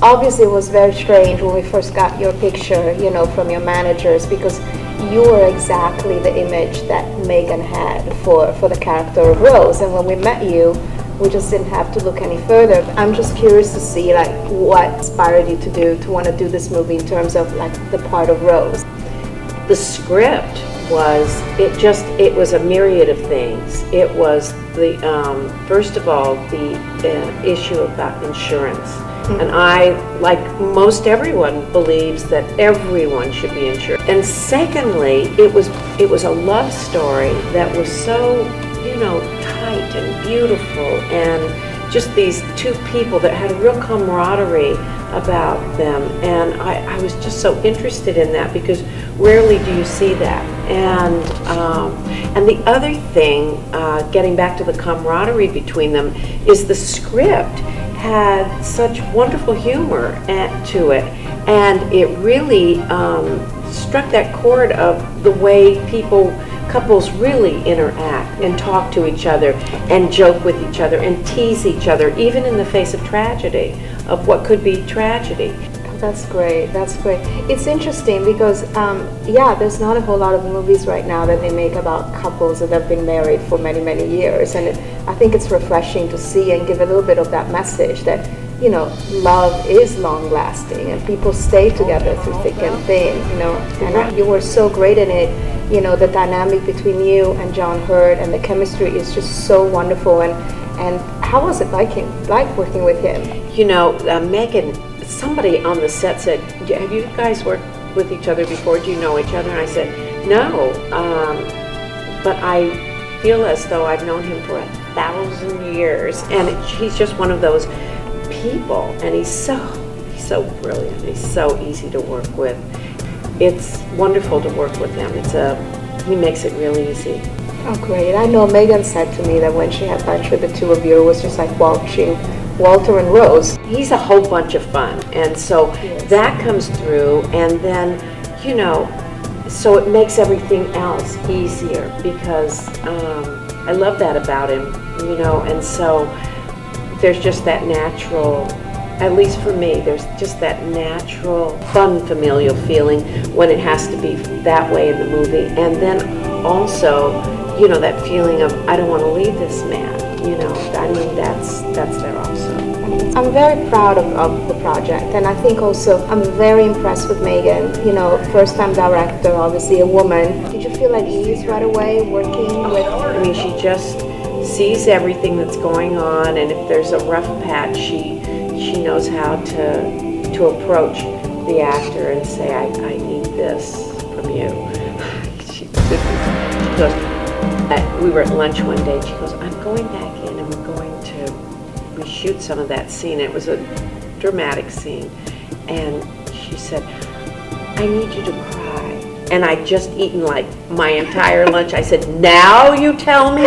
obviously it was very strange when we first got your picture, from your managers, because you were exactly the image that Megan had for the character of Rose. And when we met you, we just didn't have to look any further. I'm just curious to see what inspired you to want to do this movie in terms of the part of Rose. The script it was a myriad of things. It was the first of all the issue about insurance. And I, like most everyone, believes that everyone should be insured. And secondly, it was a love story that was so, tight and beautiful, and just these two people that had a real camaraderie about them. And I was just so interested in that, because rarely do you see that. And the other thing, getting back to the camaraderie between them, is the script had such wonderful humor to it, and it really struck that chord of the way couples really interact and talk to each other and joke with each other and tease each other, even in the face of tragedy, of what could be tragedy. That's great. It's interesting because, there's not a whole lot of movies right now that they make about couples that have been married for many, many years. And I think it's refreshing to see and give a little bit of that message that, love is long-lasting and people stay together through thick and thin, And you were so great in it. The dynamic between you and John Hurt and the chemistry is just so wonderful. And how was it like working with him? Megan, somebody on the set said, have you guys worked with each other before? Do you know each other? And I said, no, but I feel as though I've known him for 1,000 years. And he's just one of those people, and he's so brilliant. He's so easy to work with. It's wonderful to work with him. He makes it really easy. Oh, great. I know Megan said to me that when she had lunch with the two of you, it was just like watching Walter and Rose. He's a whole bunch of fun, and so that comes through, and then, so it makes everything else easier, because I love that about him, and so there's just that natural, at least for me, there's just that natural, fun, familial feeling when it has to be that way in the movie, and then also, that feeling of, I don't want to leave this man. That's there also. I'm very proud of the project, and I think also I'm very impressed with Megan. First-time director, obviously a woman. Did you feel at ease right away working with? I mean, she just sees everything that's going on, and if there's a rough patch, she knows how to approach the actor and say, I need this from you. She goes, we were at lunch one day, and she goes, I'm going back in and we're going to reshoot some of that scene. It was a dramatic scene. And she said, I need you to cry. And I'd just eaten my entire lunch. I said, now you tell me?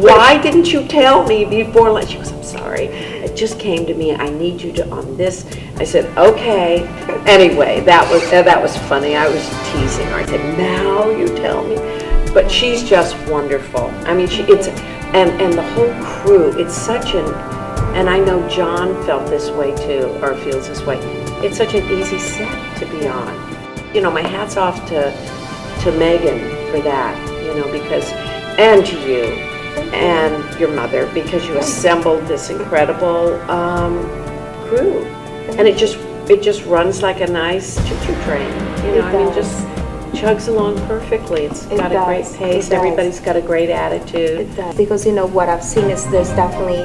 Why didn't you tell me before lunch? She goes, I'm sorry. It just came to me. I need you to on this. I said, okay. Anyway, that was funny. I was teasing her. I said, now you tell me. But she's just wonderful. I mean, and the whole crew, it's such and I know John felt this way too, or feels this way. It's such an easy set to be on. My hat's off to Megan for that, because, and to you, and your mother, because you assembled this incredible crew. And it just runs like a nice choo-choo train, just chugs along perfectly. It's got a great pace. Everybody's got a great attitude. It does. Because, what I've seen is there's definitely,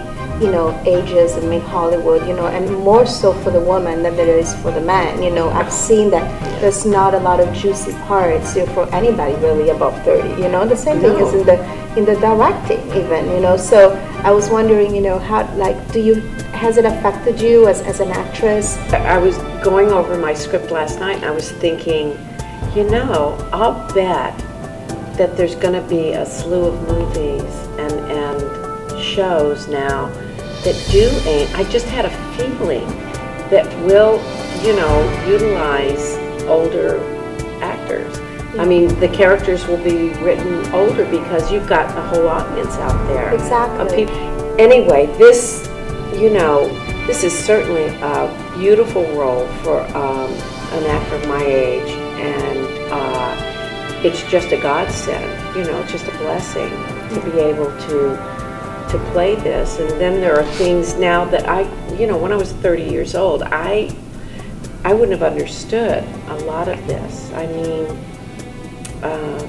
ageism in Hollywood, and more so for the woman than there is for the man. I've seen that there's not a lot of juicy parts for anybody really above 30. The same thing is in the directing even. So I was wondering, how has it affected you as an actress? I was going over my script last night and I was thinking, I'll bet that there's going to be a slew of movies and shows now that do aim. I just had a feeling that will, utilize older actors. I mean, the characters will be written older because you've got a whole audience out there. Exactly. Of people. Anyway, this, this is certainly a beautiful role for an actor of my age, and it's just a godsend. It's just a blessing to be able to play this. And then there are things now that when I was 30 years old, I wouldn't have understood a lot of this. I mean,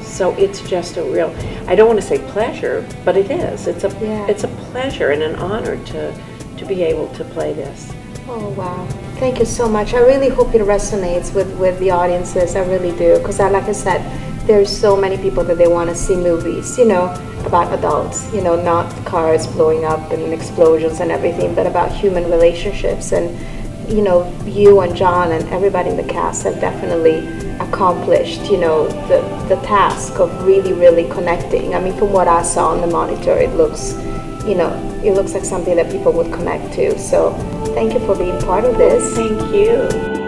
so it's just a real, I don't want to say pleasure, but it is. It's a pleasure and an honor to be able to play this. Oh, wow. Thank you so much. I really hope it resonates with the audiences. I really do. Because like I said, there's so many people that they want to see movies, about adults, not cars blowing up and explosions and everything, but about human relationships. And, you and John and everybody in the cast have definitely accomplished, the task of really, really connecting. I mean, from what I saw on the monitor, it looks like something that people would connect to. So thank you for being part of this. Thank you.